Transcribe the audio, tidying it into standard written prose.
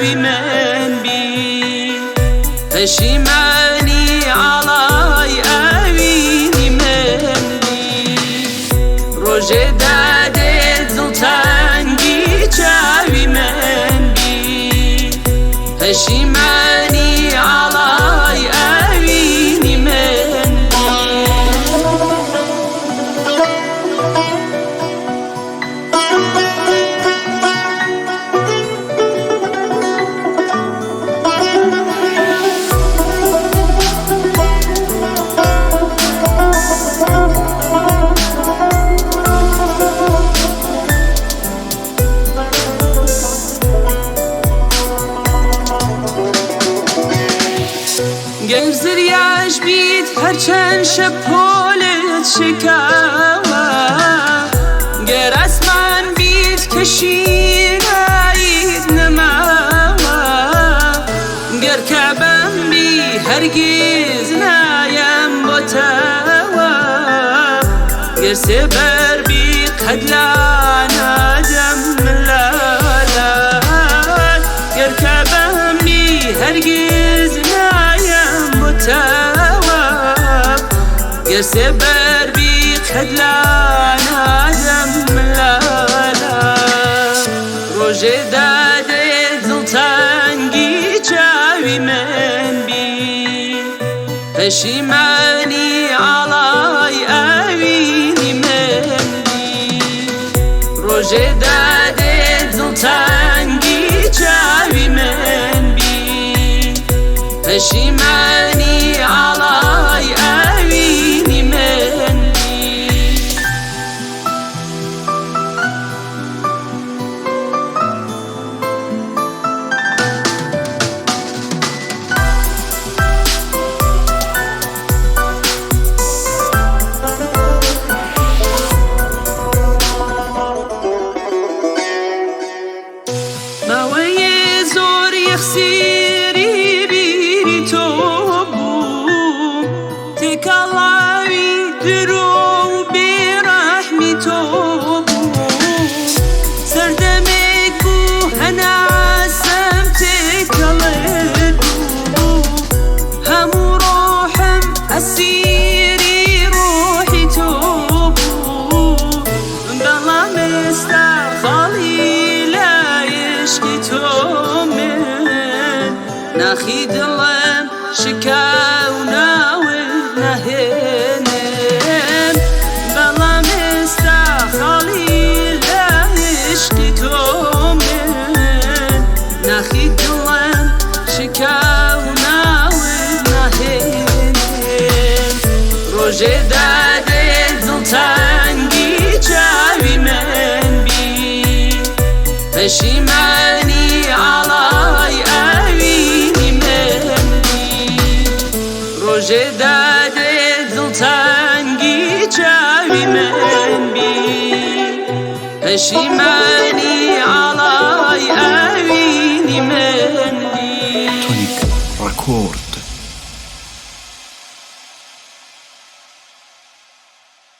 چاوی من بی پشیمانی علای اوینی من بی روژه داده دلتنگی چاوی من بی پشیمانی علای اوینی من گرزریاش بید هرچند شب پولت شکاوه گر اسمان بید کشید عید نماوه گر کعبم بی هرگز نایم بوتاوه گر سبر بی قدلان آدم ملالا گر کعبم بی هرگز نایم بوتاوه گر سبر بی قدلان آدم ملالا روژه داده دلتنگی چاوی من بی پشیمانی علای اوینی من بی روژه داده دلتنگی چاوی من بی پشیمانی علای اوینی من بی ماوەیە زۆر یەخسیری بیری تۆ بوو تێکەڵاوی درۆ و بێڕەحمی تۆ بوو سەردەمێک بوو هەناسەم تێکەڵێت بوو هەموو ڕۆحم ئەسیری ڕۆحی تۆ بوو بەڵام ئێستا خاڵی ناخی دڵم شکاو ناوت نهێنم بەڵام ئێستا خاڵی لە عشقی تۆ من ناخی دڵم شکاو ناوت نهێنم ڕۆژێ دادێ دڵتەنگی چاوی من بی پەشیمانی علای اوینی من بی روژه داده دلتنگی چاوی من بی پشیمانی علای اوینی من بی تونیک رکورد